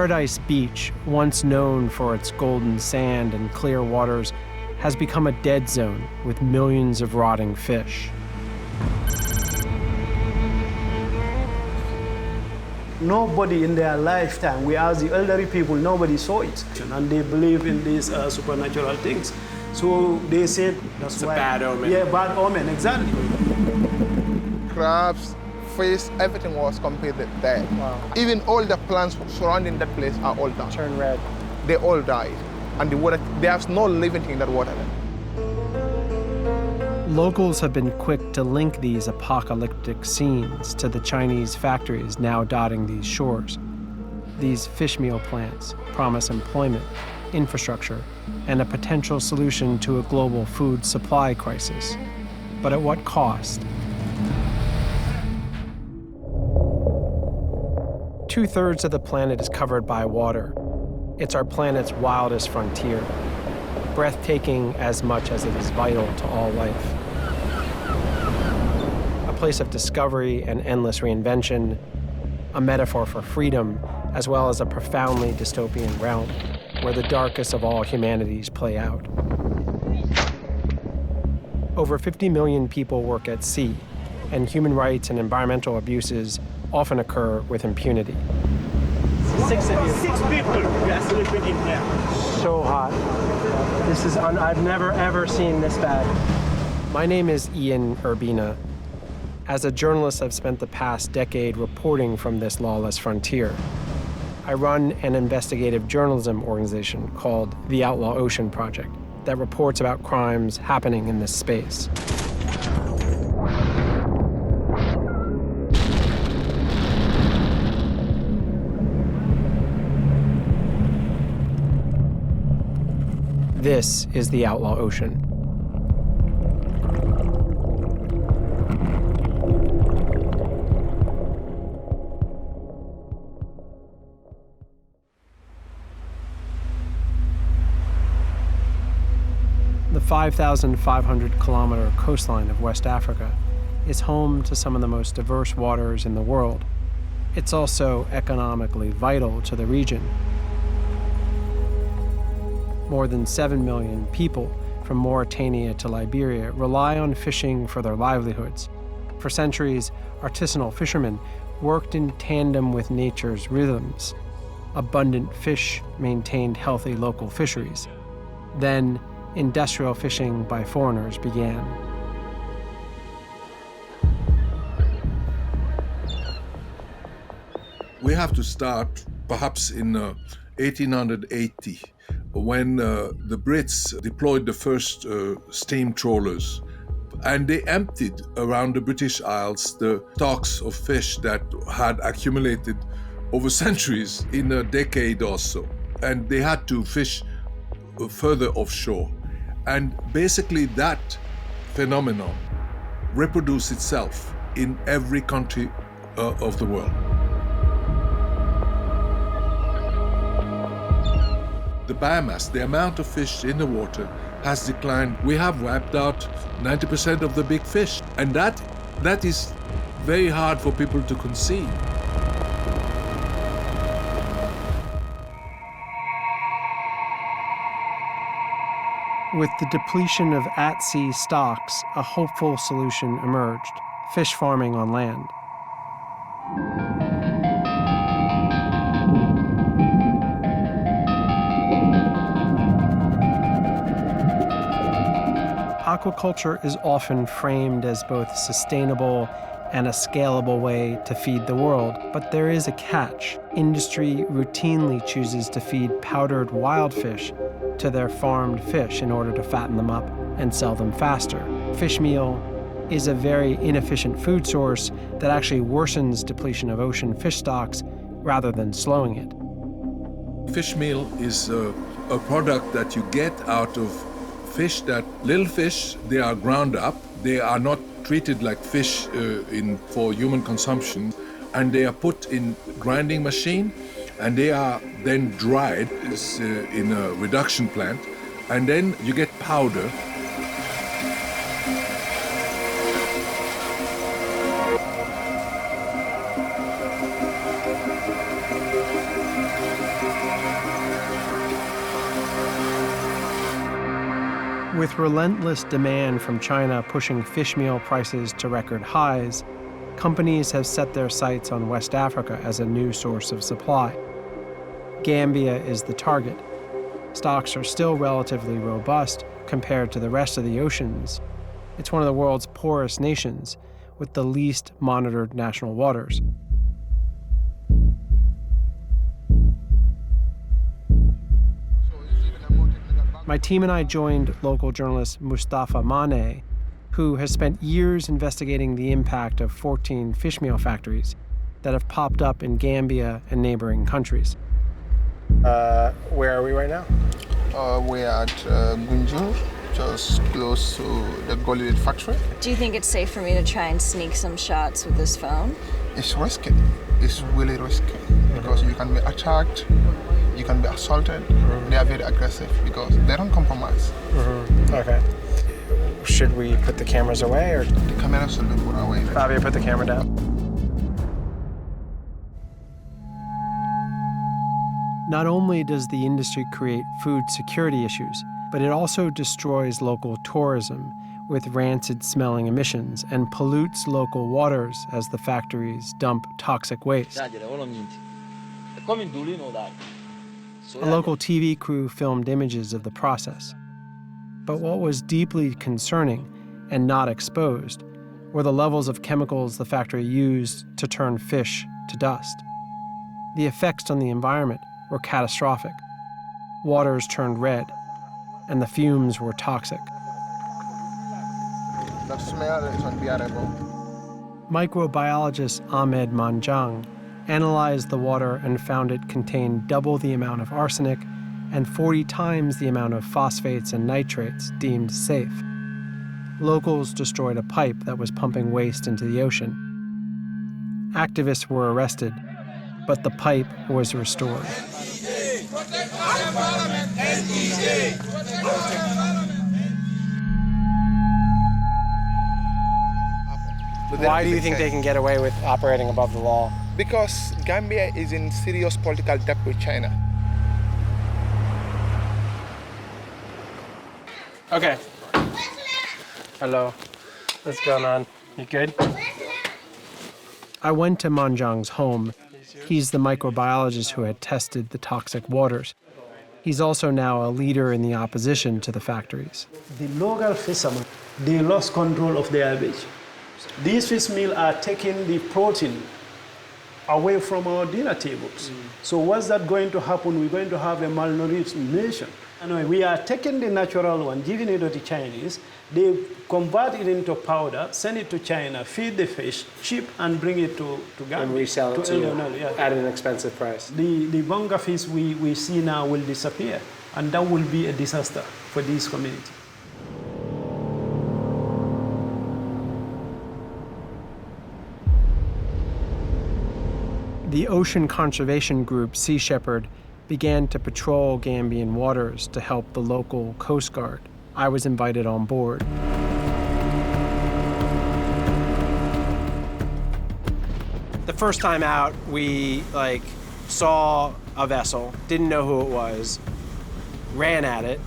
Paradise Beach, once known for its golden sand and clear waters, has become a dead zone with millions of rotting fish. Nobody in their lifetime, we ask the elderly people, nobody saw it. And they believe in these supernatural things. So they said that's why. It's a bad omen. Yeah, bad omen, exactly. Crabs, fish, everything was completely dead. Wow. Even all the plants surrounding that place are all died. Turn red. They all died. And the water, there's no living thing in that water. Locals have been quick to link these apocalyptic scenes to the Chinese factories now dotting these shores. These fish meal plants promise employment, infrastructure, and a potential solution to a global food supply crisis. But at what cost? 2/3 of the planet is covered by water. It's our planet's wildest frontier, breathtaking as much as it is vital to all life. A place of discovery and endless reinvention, a metaphor for freedom, as well as a profoundly dystopian realm where the darkest of all humanities play out. Over 50 million people work at sea, and human rights and environmental abuses often occur with impunity. 6 of you. 6 people we are sleeping in here. So hot. This is I've never ever seen this bad. My name is Ian Urbina. As a journalist, I've spent the past decade reporting from this lawless frontier. I run an investigative journalism organization called the Outlaw Ocean Project that reports about crimes happening in this space. This is the Outlaw Ocean. The 5,500-kilometer coastline of West Africa is home to some of the most diverse waters in the world. It's also economically vital to the region. More than 7 million people from Mauritania to Liberia rely on fishing for their livelihoods. For centuries, artisanal fishermen worked in tandem with nature's rhythms. Abundant fish maintained healthy local fisheries. Then, industrial fishing by foreigners began. We have to start perhaps in 1880, when the Brits deployed the first steam trawlers, and they emptied around the British Isles the stocks of fish that had accumulated over centuries in a decade or so. And they had to fish further offshore. And basically that phenomenon reproduced itself in every country of the world. The biomass, the amount of fish in the water, has declined. We have wiped out 90% of the big fish. And that is very hard for people to conceive. With the depletion of at-sea stocks, a hopeful solution emerged: fish farming on land. Aquaculture is often framed as both sustainable and a scalable way to feed the world, but there is a catch. Industry routinely chooses to feed powdered wild fish to their farmed fish in order to fatten them up and sell them faster. Fish meal is a very inefficient food source that actually worsens depletion of ocean fish stocks rather than slowing it. Fish meal is a product that you get out of fish little fish, they are ground up. They are not treated like fish for human consumption, and they are put in grinding machine, and they are then dried in a reduction plant, and then you get powder. With relentless demand from China pushing fish meal prices to record highs, companies have set their sights on West Africa as a new source of supply. Gambia is the target. Stocks are still relatively robust compared to the rest of the oceans. It's one of the world's poorest nations, with the least monitored national waters. My team and I joined local journalist Mustafa Mane, who has spent years investigating the impact of 14 fish meal factories that have popped up in Gambia and neighboring countries. Where are we right now? We're at Gunjur, just close to the Golden factory. Do you think it's safe for me to try and sneak some shots with this phone? It's risky. It's really risky because you can be attacked, you can be assaulted. They are very aggressive because they don't compromise. Okay. Should we put the cameras away or? The cameras will be put away. Fabio, put the camera down. Not only does the industry create food security issues, but it also destroys local tourism with rancid-smelling emissions and pollutes local waters as the factories dump toxic waste. A local TV crew filmed images of the process. But what was deeply concerning and not exposed were the levels of chemicals the factory used to turn fish to dust. The effects on the environment were catastrophic. Waters turned red, and the fumes were toxic. The smell is unbearable. Microbiologist Ahmed Manjang analyzed the water and found it contained double the amount of arsenic and 40 times the amount of phosphates and nitrates deemed safe. Locals destroyed a pipe that was pumping waste into the ocean. Activists were arrested, but the pipe was restored. Why do you think they can get away with operating above the law? Because Gambia is in serious political debt with China. Okay. Hello. What's going on? You good? I went to Manjang's home. He's the microbiologist who had tested the toxic waters. He's also now a leader in the opposition to the factories. The local fishermen, they lost control of their beach. These fish meal are taking the protein away from our dinner tables. So what's that going to happen? We're going to have a malnourished nation. Anyway, we are taking the natural one, giving it to the Chinese. They convert it into powder, send it to China, feed the fish, ship, and bring it to Gambia. And resell it to yeah. at an expensive price. The bunga fish we see now will disappear, and that will be a disaster for this community. The ocean conservation group Sea Shepherd began to patrol Gambian waters to help the local Coast Guard. I was invited on board. The first time out, we saw a vessel, didn't know who it was, ran at it,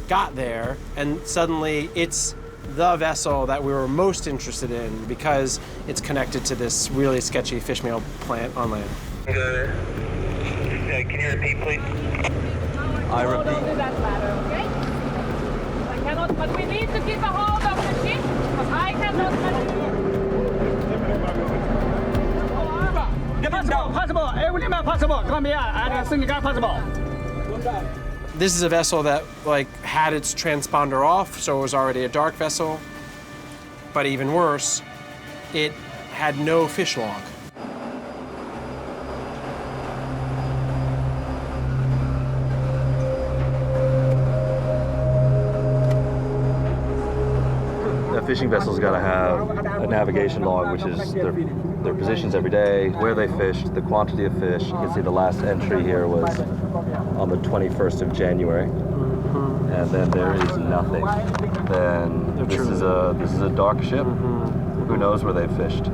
got there, and suddenly it's the vessel that we were most interested in because it's connected to this really sketchy fish meal plant on land. Can you repeat, please? I repeat. That ladder, okay? I cannot, but we need to keep a hold of the ship, because I cannot Possible. Everything possible. Come here and think possible. This is a vessel that had its transponder off, so it was already a dark vessel. But even worse, it had no fish log. A fishing vessel's got to have a navigation log, which is their positions every day, where they fished, the quantity of fish. You can see the last entry here was on the 21st of January, and then there is nothing. Then this is a dark ship. Who knows where they fished?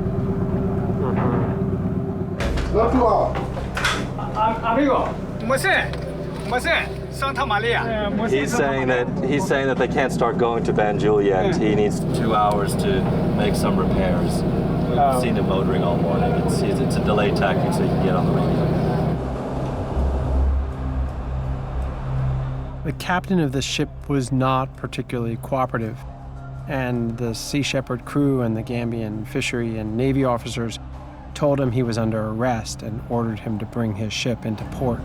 Amigo, what's that? Santa Maria. He's saying that they can't start going to Banjul yet. He needs 2 hours to make some repairs. We've seen him motoring all morning. It's a delay tactic so he can get on the radio. The captain of the ship was not particularly cooperative, and the Sea Shepherd crew and the Gambian fishery and navy officers told him he was under arrest and ordered him to bring his ship into port.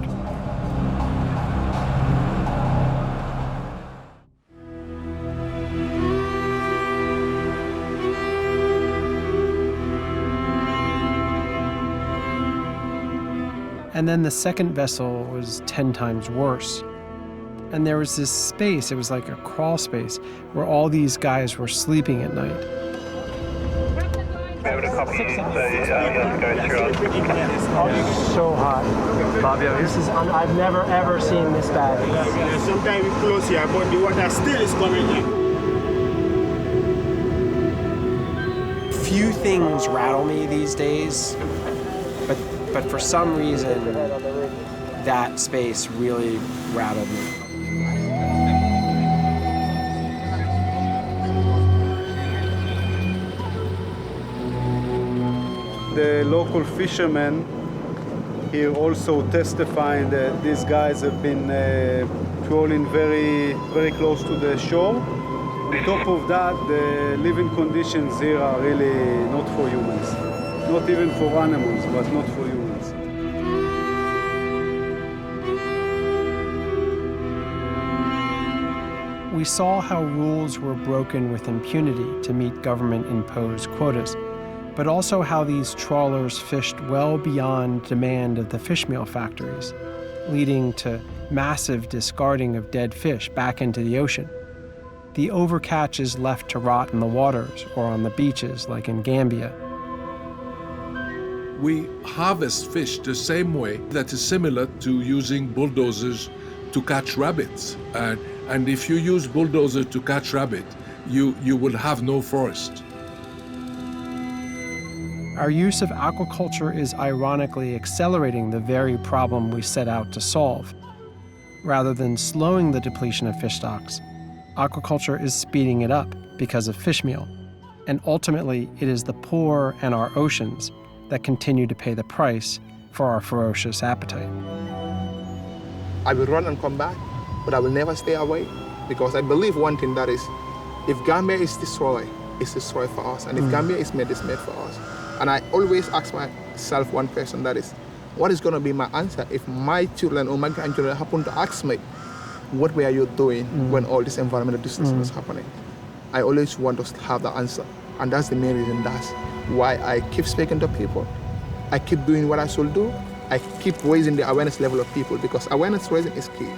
And then the second vessel was 10 times worse. And there was this space, it was like a crawl space, where all these guys were sleeping at night. So hot. Fabio, this is, I've never ever seen this bad. Sometimes we close here, but the water still is coming in. Few things rattle me these days, but for some reason, that space really rattled me. The local fishermen here also testifying that these guys have been trawling very, very close to the shore. On top of that, the living conditions here are really not for humans. Not even for animals, but not for humans. We saw how rules were broken with impunity to meet government-imposed quotas, but also how these trawlers fished well beyond demand of the fishmeal factories, leading to massive discarding of dead fish back into the ocean. The overcatch is left to rot in the waters or on the beaches, like in Gambia. We harvest fish the same way that is similar to using bulldozers to catch rabbits. And if you use bulldozers to catch rabbit, you will have no forest. Our use of aquaculture is ironically accelerating the very problem we set out to solve. Rather than slowing the depletion of fish stocks, aquaculture is speeding it up because of fish meal. And ultimately, it is the poor and our oceans that continue to pay the price for our ferocious appetite. I will run and come back, but I will never stay away, because I believe one thing, that is, if Gambia is destroyed, it's destroyed for us. And if Gambia is made for us. And I always ask myself one question, that is, what is going to be my answer if my children or my grandchildren happen to ask me, what were you doing when all this environmental destruction was happening? I always want to have the answer. And that's the main reason, that's why I keep speaking to people. I keep doing what I should do. I keep raising the awareness level of people, because awareness raising is key.